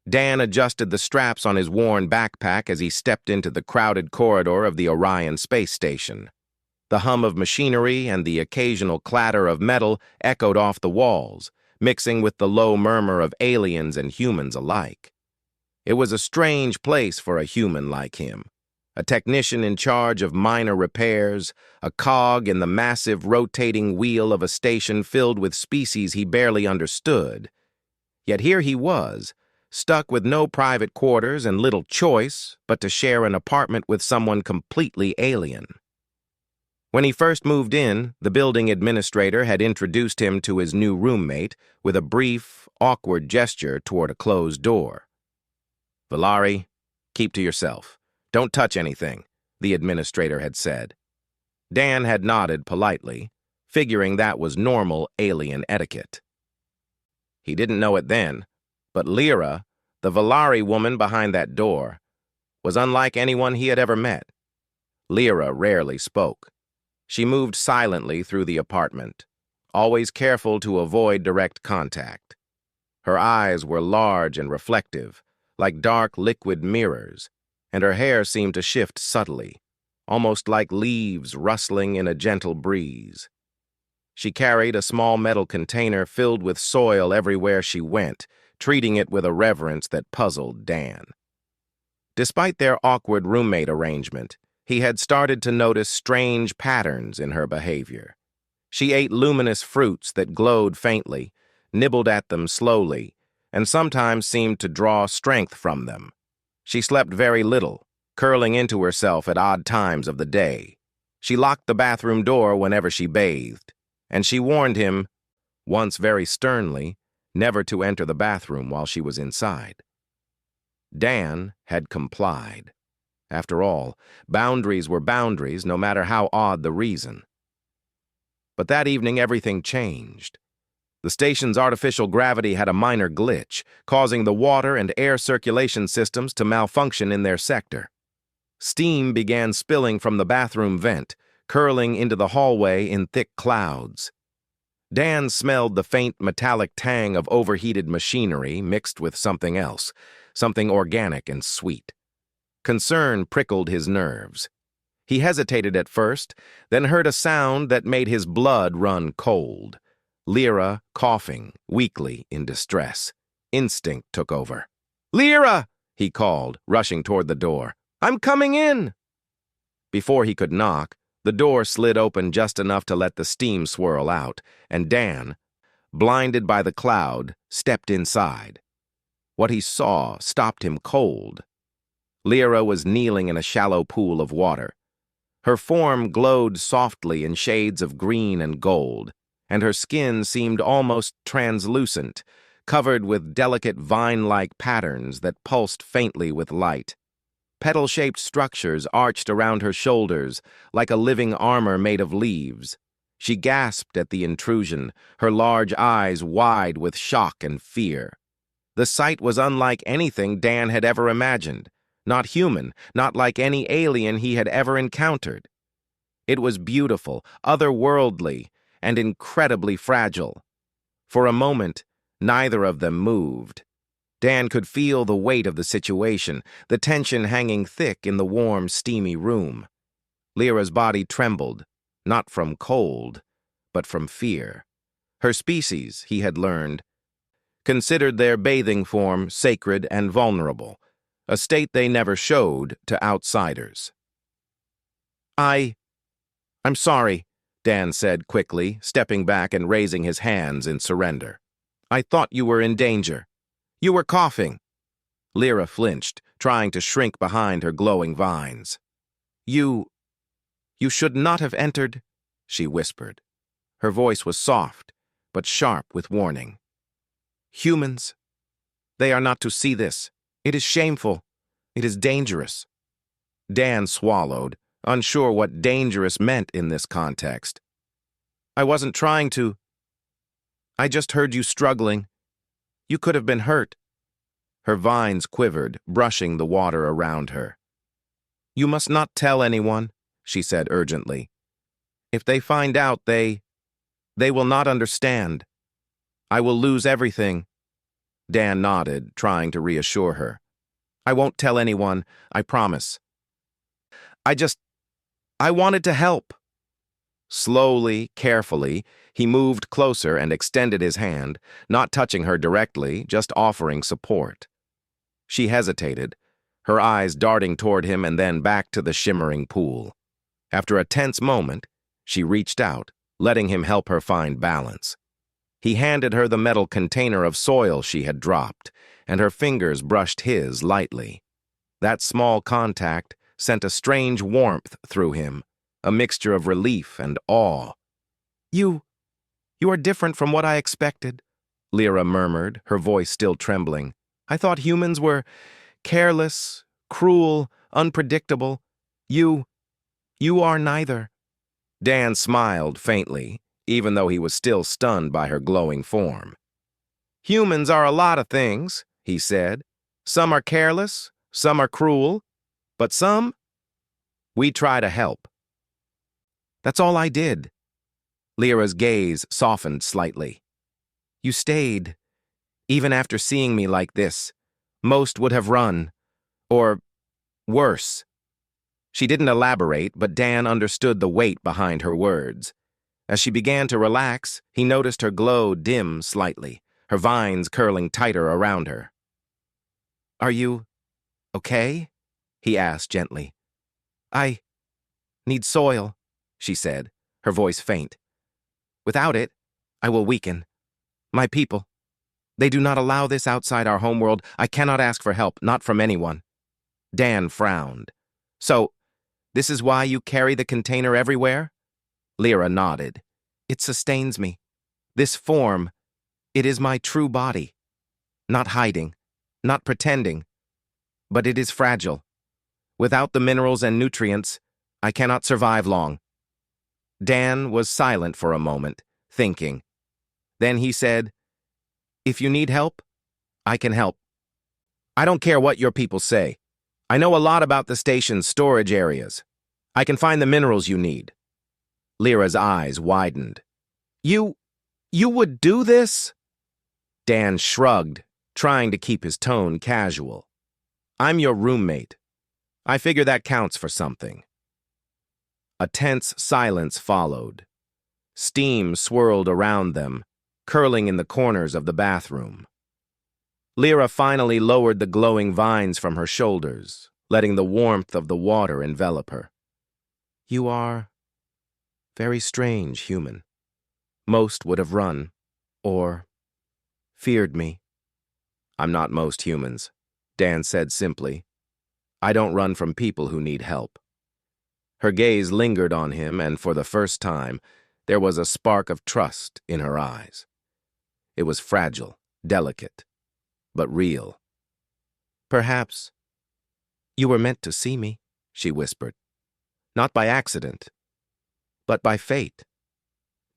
Dan adjusted the straps on his worn backpack as he stepped into the crowded corridor of the Orion space station. The hum of machinery and the occasional clatter of metal echoed off the walls, mixing with the low murmur of aliens and humans alike. It was a strange place for a human like him, a technician in charge of minor repairs, a cog in the massive rotating wheel of a station filled with species he barely understood. Yet here he was, stuck with no private quarters and little choice but to share an apartment with someone completely alien. When he first moved in, the building administrator had introduced him to his new roommate with a brief, awkward gesture toward a closed door. "Valari, keep to yourself. Don't touch anything," the administrator had said. Dan had nodded politely, figuring that was normal alien etiquette. He didn't know it then, but Lyra, the Valari woman behind that door, was unlike anyone he had ever met. Lyra rarely spoke. She moved silently through the apartment, always careful to avoid direct contact. Her eyes were large and reflective, like dark liquid mirrors, and her hair seemed to shift subtly, almost like leaves rustling in a gentle breeze. She carried a small metal container filled with soil everywhere she went, treating it with a reverence that puzzled Dan. Despite their awkward roommate arrangement, he had started to notice strange patterns in her behavior. She ate luminous fruits that glowed faintly, nibbled at them slowly, and sometimes seemed to draw strength from them. She slept very little, curling into herself at odd times of the day. She locked the bathroom door whenever she bathed, and she warned him, once very sternly, never to enter the bathroom while she was inside. Dan had complied. After all, boundaries were boundaries, no matter how odd the reason. But that evening, everything changed. The station's artificial gravity had a minor glitch, causing the water and air circulation systems to malfunction in their sector. Steam began spilling from the bathroom vent, curling into the hallway in thick clouds. Dan smelled the faint metallic tang of overheated machinery mixed with something else, something organic and sweet. Concern prickled his nerves. He hesitated at first, then heard a sound that made his blood run cold. Lyra coughing, weakly in distress. Instinct took over. "Lyra!" he called, rushing toward the door. "I'm coming in!" Before he could knock, the door slid open just enough to let the steam swirl out, and Dan, blinded by the cloud, stepped inside. What he saw stopped him cold. Lyra was kneeling in a shallow pool of water. Her form glowed softly in shades of green and gold, and her skin seemed almost translucent, covered with delicate vine-like patterns that pulsed faintly with light. Petal-shaped structures arched around her shoulders, like a living armor made of leaves. She gasped at the intrusion, her large eyes wide with shock and fear. The sight was unlike anything Dan had ever imagined. Not human, not like any alien he had ever encountered. It was beautiful, otherworldly, and incredibly fragile. For a moment, neither of them moved. Dan could feel the weight of the situation, the tension hanging thick in the warm, steamy room. Lyra's body trembled, not from cold, but from fear. Her species, he had learned, considered their bathing form sacred and vulnerable, a state they never showed to outsiders. I'm sorry," Dan said quickly, stepping back and raising his hands in surrender. "I thought you were in danger. You were coughing." Lyra flinched, trying to shrink behind her glowing vines. You should not have entered," she whispered. Her voice was soft, but sharp with warning. "Humans, they are not to see this. It is shameful. It is dangerous." Dan swallowed, unsure what dangerous meant in this context. "I wasn't trying to. I just heard you struggling. You could have been hurt." Her vines quivered, brushing the water around her. "You must not tell anyone," she said urgently. "If they find out, they will not understand. I will lose everything." Dan nodded, trying to reassure her. I won't tell anyone, I promise. I wanted to help. Slowly, carefully, he moved closer and extended his hand, not touching her directly, just offering support. She hesitated, her eyes darting toward him and then back to the shimmering pool. After a tense moment, she reached out, letting him help her find balance. He handed her the metal container of soil she had dropped, and her fingers brushed his lightly. That small contact sent a strange warmth through him, a mixture of relief and awe. You are different from what I expected, Lyra murmured, her voice still trembling. I thought humans were careless, cruel, unpredictable. You are neither. Dan smiled faintly, even though he was still stunned by her glowing form. Humans are a lot of things, he said. Some are careless, some are cruel, but we try to help. That's all I did. Lyra's gaze softened slightly. You stayed, even after seeing me like this. Most would have run, or worse. She didn't elaborate, but Dan understood the weight behind her words. As she began to relax, he noticed her glow dim slightly, her vines curling tighter around her. Are you okay? He asked gently. I need soil, she said, her voice faint. Without it, I will weaken. My people. They do not allow this outside our homeworld. I cannot ask for help, not from anyone. Dan frowned. So, this is why you carry the container everywhere? Lyra nodded. It sustains me. This form, it is my true body. Not hiding, not pretending. But it is fragile. Without the minerals and nutrients, I cannot survive long. Dan was silent for a moment, thinking. Then he said, If you need help, I can help. I don't care what your people say. I know a lot about the station's storage areas. I can find the minerals you need. Lyra's eyes widened. You would do this? Dan shrugged, trying to keep his tone casual. I'm your roommate. I figure that counts for something. A tense silence followed. Steam swirled around them, curling in the corners of the bathroom. Lyra finally lowered the glowing vines from her shoulders, letting the warmth of the water envelop her. You are very strange, human. Most would have run, or feared me. I'm not most humans, Dan said simply. I don't run from people who need help. Her gaze lingered on him, and for the first time, there was a spark of trust in her eyes. It was fragile, delicate, but real. Perhaps you were meant to see me, she whispered. Not by accident, but by fate.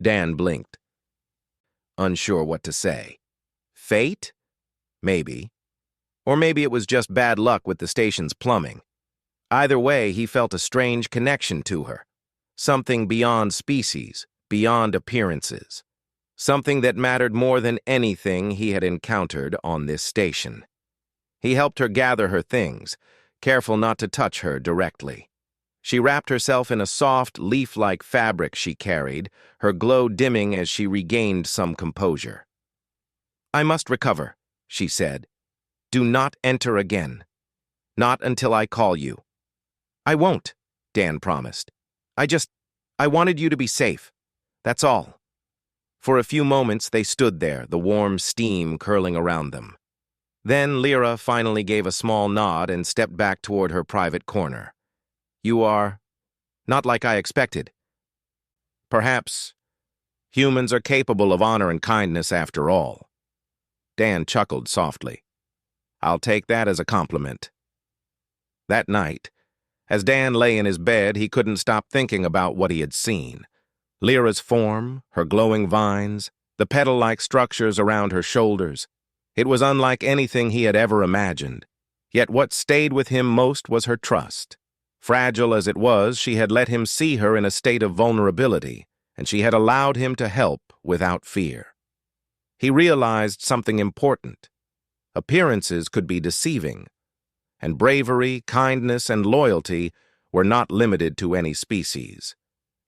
Dan blinked, unsure what to say. Fate? Maybe. Or maybe it was just bad luck with the station's plumbing. Either way, he felt a strange connection to her. Something beyond species, beyond appearances. Something that mattered more than anything he had encountered on this station. He helped her gather her things, careful not to touch her directly. She wrapped herself in a soft, leaf-like fabric she carried, her glow dimming as she regained some composure. I must recover, she said. Do not enter again. Not until I call you. I won't, Dan promised. I wanted you to be safe. That's all. For a few moments they stood there, the warm steam curling around them. Then Lyra finally gave a small nod and stepped back toward her private corner. You are not like I expected. Perhaps humans are capable of honor and kindness after all. Dan chuckled softly. I'll take that as a compliment. That night, as Dan lay in his bed, he couldn't stop thinking about what he had seen. Lyra's form, her glowing vines, the petal-like structures around her shoulders. It was unlike anything he had ever imagined. Yet what stayed with him most was her trust. Fragile as it was, she had let him see her in a state of vulnerability, and she had allowed him to help without fear. He realized something important. Appearances could be deceiving, and bravery, kindness, and loyalty were not limited to any species.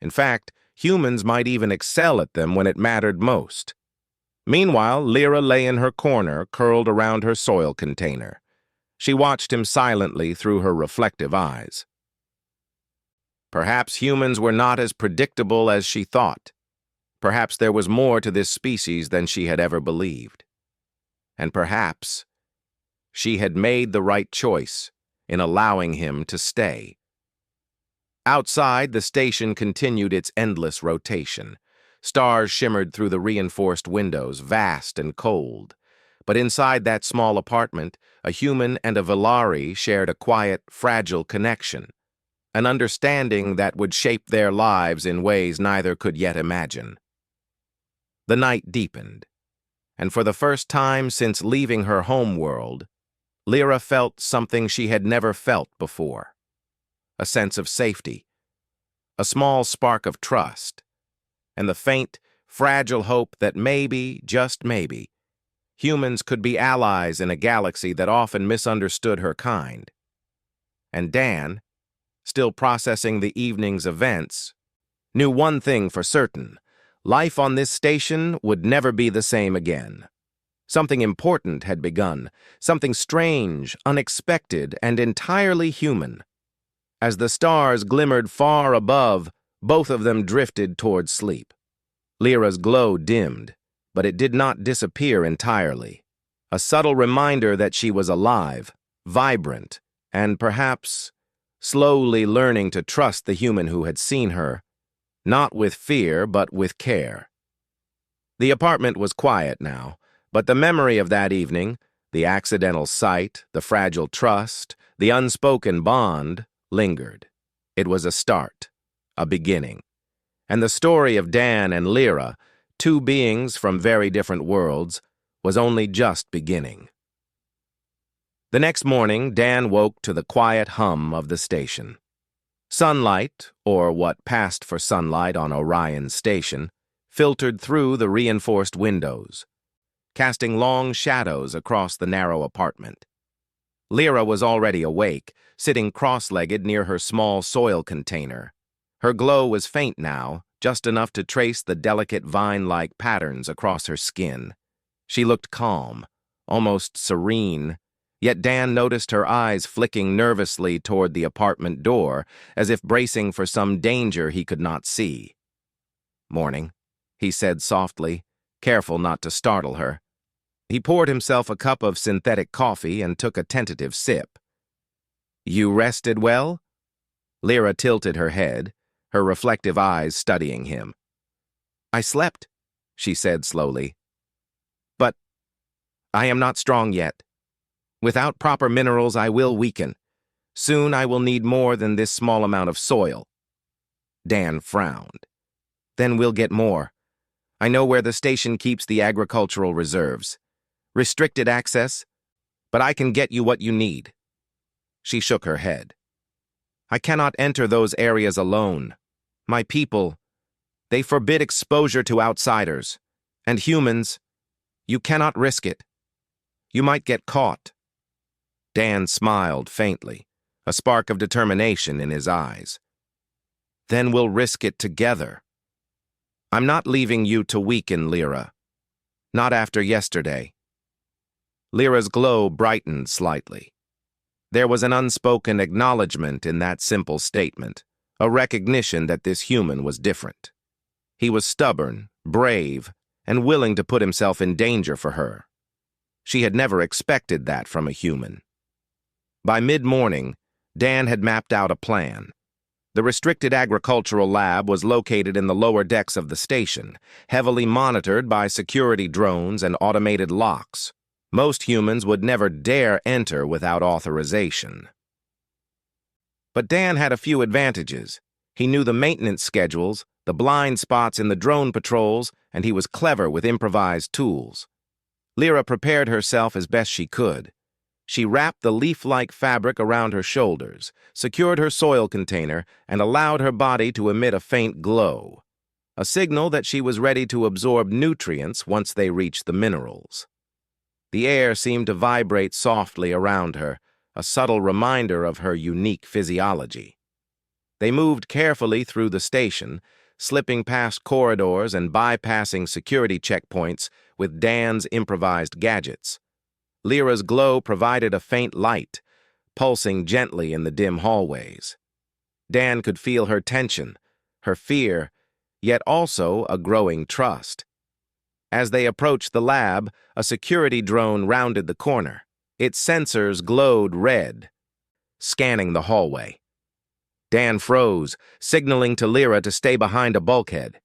In fact, humans might even excel at them when it mattered most. Meanwhile, Lyra lay in her corner, curled around her soil container. She watched him silently through her reflective eyes. Perhaps humans were not as predictable as she thought. Perhaps there was more to this species than she had ever believed. And perhaps she had made the right choice in allowing him to stay. Outside, the station continued its endless rotation. Stars shimmered through the reinforced windows, vast and cold. But inside that small apartment, a human and a Velari shared a quiet, fragile connection, an understanding that would shape their lives in ways neither could yet imagine. The night deepened, and for the first time since leaving her home world, Lyra felt something she had never felt before. A sense of safety, a small spark of trust, and the faint, fragile hope that maybe, just maybe, humans could be allies in a galaxy that often misunderstood her kind. And Dan, still processing the evening's events, knew one thing for certain: life on this station would never be the same again. Something important had begun, something strange, unexpected, and entirely human. As the stars glimmered far above, both of them drifted toward sleep. Lyra's glow dimmed, but it did not disappear entirely. A subtle reminder that she was alive, vibrant, and perhaps slowly learning to trust the human who had seen her, not with fear, but with care. The apartment was quiet now, but the memory of that evening, the accidental sight, the fragile trust, the unspoken bond, lingered. It was a start, a beginning. And the story of Dan and Lyra, two beings from very different worlds, was only just beginning. The next morning, Dan woke to the quiet hum of the station. Sunlight, or what passed for sunlight on Orion's station, filtered through the reinforced windows, casting long shadows across the narrow apartment. Lyra was already awake, sitting cross-legged near her small soil container. Her glow was faint now, just enough to trace the delicate vine-like patterns across her skin. She looked calm, almost serene, yet Dan noticed her eyes flicking nervously toward the apartment door, as if bracing for some danger he could not see. "Morning," he said softly, careful not to startle her. He poured himself a cup of synthetic coffee and took a tentative sip. "You rested well?" Lyra tilted her head, her reflective eyes studying him. "I slept," she said slowly. "But I am not strong yet. Without proper minerals, I will weaken. Soon I will need more than this small amount of soil." Dan frowned. "Then we'll get more. I know where the station keeps the agricultural reserves. Restricted access, but I can get you what you need." She shook her head. "I cannot enter those areas alone. My people, they forbid exposure to outsiders. And humans, you cannot risk it. You might get caught." Dan smiled faintly, a spark of determination in his eyes. "Then we'll risk it together. I'm not leaving you to weaken, Lyra. Not after yesterday." Lyra's glow brightened slightly. There was an unspoken acknowledgement in that simple statement, a recognition that this human was different. He was stubborn, brave, and willing to put himself in danger for her. She had never expected that from a human. By mid-morning, Dan had mapped out a plan. The restricted agricultural lab was located in the lower decks of the station, heavily monitored by security drones and automated locks. Most humans would never dare enter without authorization. But Dan had a few advantages. He knew the maintenance schedules, the blind spots in the drone patrols, and he was clever with improvised tools. Lyra prepared herself as best she could. She wrapped the leaf-like fabric around her shoulders, secured her soil container, and allowed her body to emit a faint glow, a signal that she was ready to absorb nutrients once they reached the minerals. The air seemed to vibrate softly around her, a subtle reminder of her unique physiology. They moved carefully through the station, slipping past corridors and bypassing security checkpoints with Dan's improvised gadgets. Lyra's glow provided a faint light, pulsing gently in the dim hallways. Dan could feel her tension, her fear, yet also a growing trust. As they approached the lab, a security drone rounded the corner. Its sensors glowed red, scanning the hallway. Dan froze, signaling to Lyra to stay behind a bulkhead.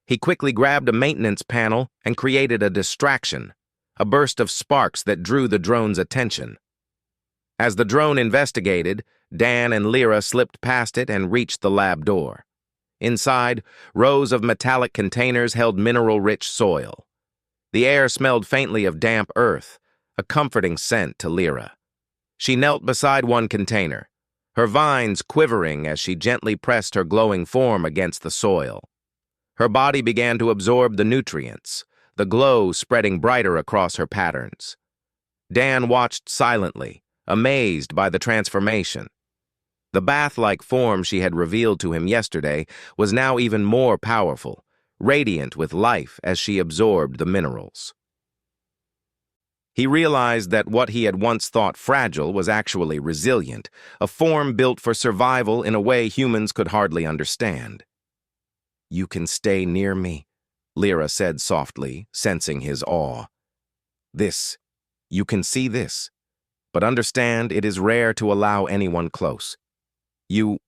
He quickly grabbed a maintenance panel and created a distraction, a burst of sparks that drew the drone's attention. As the drone investigated, Dan and Lyra slipped past it and reached the lab door. Inside, rows of metallic containers held mineral-rich soil. The air smelled faintly of damp earth, a comforting scent to Lyra. She knelt beside one container, her vines quivering as she gently pressed her glowing form against the soil. Her body began to absorb the nutrients, the glow spreading brighter across her patterns. Dan watched silently, amazed by the transformation. The bath-like form she had revealed to him yesterday was now even more powerful, radiant with life as she absorbed the minerals. He realized that what he had once thought fragile was actually resilient, a form built for survival in a way humans could hardly understand. "You can stay near me," Lyra said softly, sensing his awe. You can see this, but understand it is rare to allow anyone close. You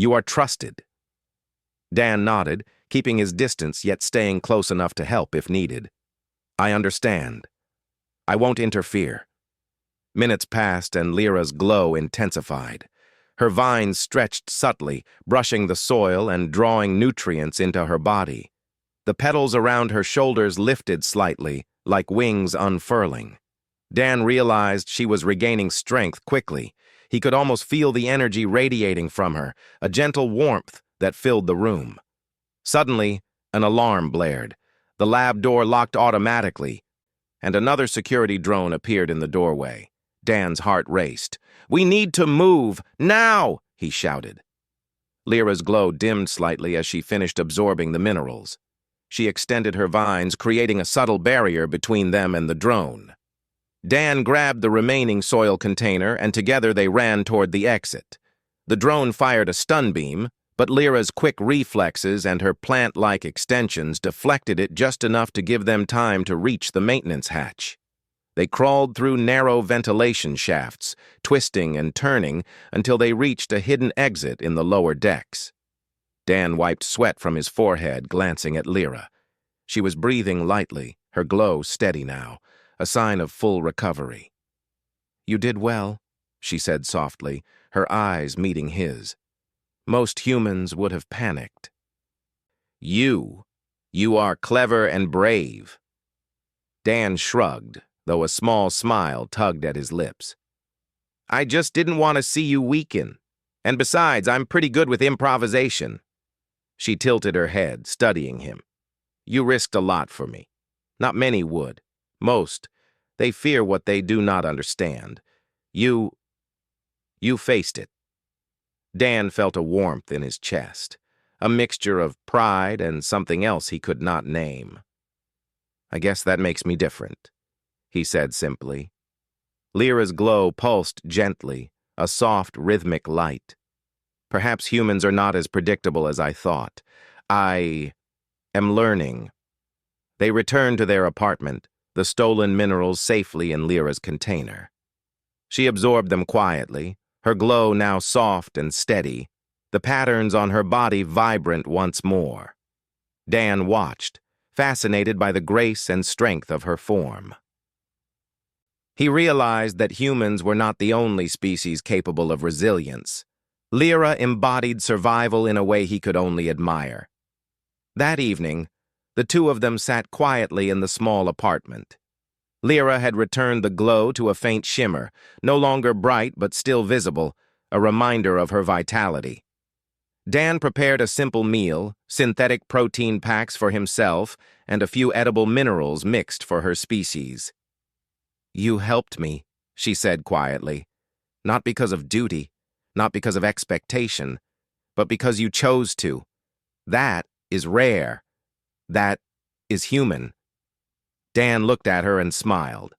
are trusted." Dan nodded, keeping his distance yet staying close enough to help if needed. "I understand. I won't interfere." Minutes passed and Lyra's glow intensified. Her vines stretched subtly, brushing the soil and drawing nutrients into her body. The petals around her shoulders lifted slightly, like wings unfurling. Dan realized she was regaining strength quickly. He could almost feel the energy radiating from her, a gentle warmth that filled the room. Suddenly, an alarm blared. The lab door locked automatically, and another security drone appeared in the doorway. Dan's heart raced. "We need to move, now!" he shouted. Lyra's glow dimmed slightly as she finished absorbing the minerals. She extended her vines, creating a subtle barrier between them and the drone. Dan grabbed the remaining soil container, and together they ran toward the exit. The drone fired a stun beam, but Lyra's quick reflexes and her plant-like extensions deflected it just enough to give them time to reach the maintenance hatch. They crawled through narrow ventilation shafts, twisting and turning until they reached a hidden exit in the lower decks. Dan wiped sweat from his forehead, glancing at Lyra. She was breathing lightly, her glow steady now, a sign of full recovery. "You did well," she said softly, her eyes meeting his. "Most humans would have panicked." You are clever and brave." Dan shrugged, though a small smile tugged at his lips. "I just didn't want to see you weaken. And besides, I'm pretty good with improvisation." She tilted her head, studying him. "You risked a lot for me. Not many would. Most, they fear what they do not understand. You faced it." Dan felt a warmth in his chest, a mixture of pride and something else he could not name. "I guess that makes me different," he said simply. Lyra's glow pulsed gently, a soft, rhythmic light. "Perhaps humans are not as predictable as I thought. I am learning." They returned to their apartment, the stolen minerals safely in Lyra's container. She absorbed them quietly, her glow now soft and steady, the patterns on her body vibrant once more. Dan watched, fascinated by the grace and strength of her form. He realized that humans were not the only species capable of resilience. Lyra embodied survival in a way he could only admire. That evening, the two of them sat quietly in the small apartment. Lyra had returned the glow to a faint shimmer, no longer bright but still visible, a reminder of her vitality. Dan prepared a simple meal, synthetic protein packs for himself, and a few edible minerals mixed for her species. You helped me, she said quietly. Not because of duty, not because of expectation, but because you chose to. That is rare. That is human. Dan looked at her and smiled.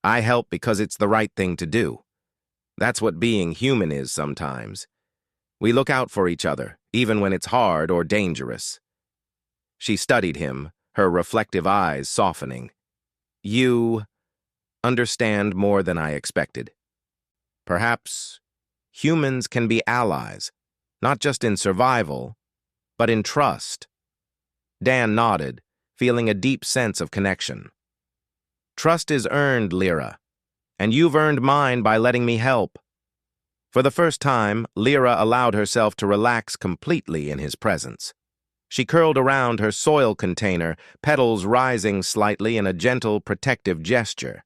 I help because it's the right thing to do. That's what being human is sometimes. We look out for each other, even when it's hard or dangerous. She studied him, her reflective eyes softening. You understand more than I expected. Perhaps humans can be allies, not just in survival, but in trust. Dan nodded, feeling a deep sense of connection. Trust is earned, Lyra, and you've earned mine by letting me help. For the first time, Lyra allowed herself to relax completely in his presence. She curled around her soil container, petals rising slightly in a gentle, protective gesture.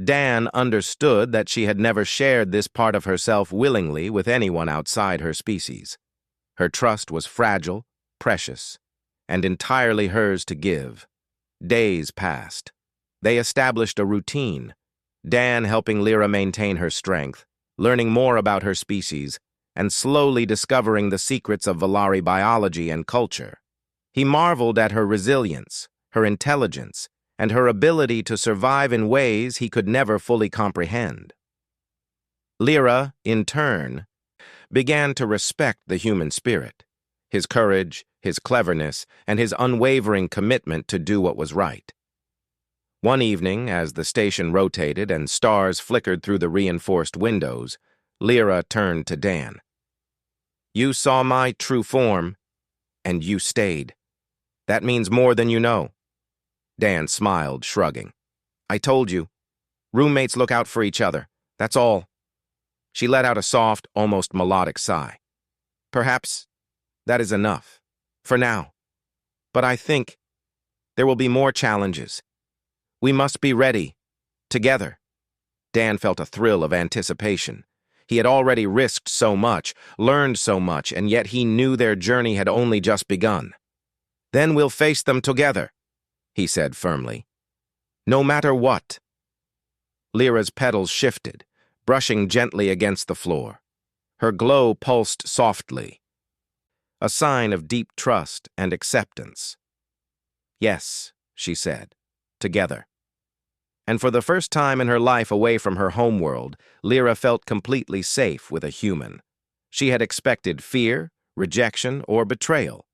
Dan understood that she had never shared this part of herself willingly with anyone outside her species. Her trust was fragile, precious, and entirely hers to give. Days passed. They established a routine, Dan helping Lyra maintain her strength, learning more about her species, and slowly discovering the secrets of Valari biology and culture. He marveled at her resilience, her intelligence, and her ability to survive in ways he could never fully comprehend. Lyra, in turn, began to respect the human spirit, his courage, his cleverness, and his unwavering commitment to do what was right. One evening, as the station rotated and stars flickered through the reinforced windows, Lyra turned to Dan. You saw my true form, and you stayed. That means more than you know. Dan smiled, shrugging. I told you. Roommates look out for each other. That's all. She let out a soft, almost melodic sigh. Perhaps that is enough. For now. But I think there will be more challenges. We must be ready. Together. Dan felt a thrill of anticipation. He had already risked so much, learned so much, and yet he knew their journey had only just begun. Then we'll face them together, he said firmly. No matter what. Lyra's petals shifted, brushing gently against the floor. Her glow pulsed softly, a sign of deep trust and acceptance. Yes, she said, together. And for the first time in her life away from her homeworld, Lyra felt completely safe with a human. She had expected fear, rejection, or betrayal.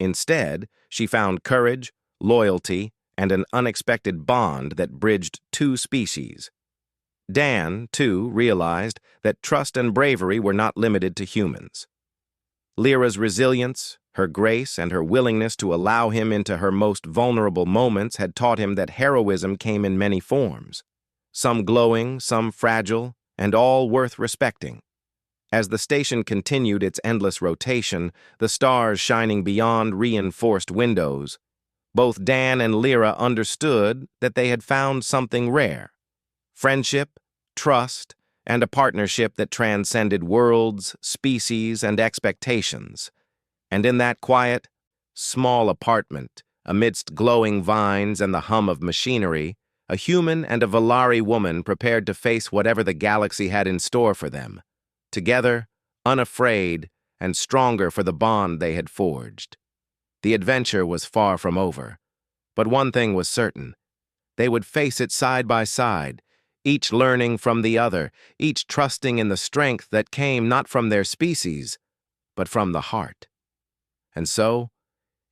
Instead, she found courage, loyalty, and an unexpected bond that bridged two species. Dan, too, realized that trust and bravery were not limited to humans. Lyra's resilience, her grace, and her willingness to allow him into her most vulnerable moments had taught him that heroism came in many forms, some glowing, some fragile, and all worth respecting. As the station continued its endless rotation, the stars shining beyond reinforced windows, both Dan and Lyra understood that they had found something rare: friendship, trust, and a partnership that transcended worlds, species, and expectations. And in that quiet, small apartment, amidst glowing vines and the hum of machinery, a human and a Valari woman prepared to face whatever the galaxy had in store for them, together, unafraid, and stronger for the bond they had forged. The adventure was far from over, but one thing was certain: they would face it side by side, each learning from the other, each trusting in the strength that came not from their species, but from the heart. And so,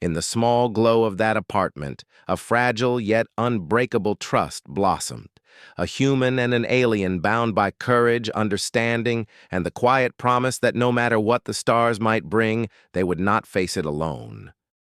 in the small glow of that apartment, a fragile yet unbreakable trust blossomed, a human and an alien bound by courage, understanding, and the quiet promise that no matter what the stars might bring, they would not face it alone.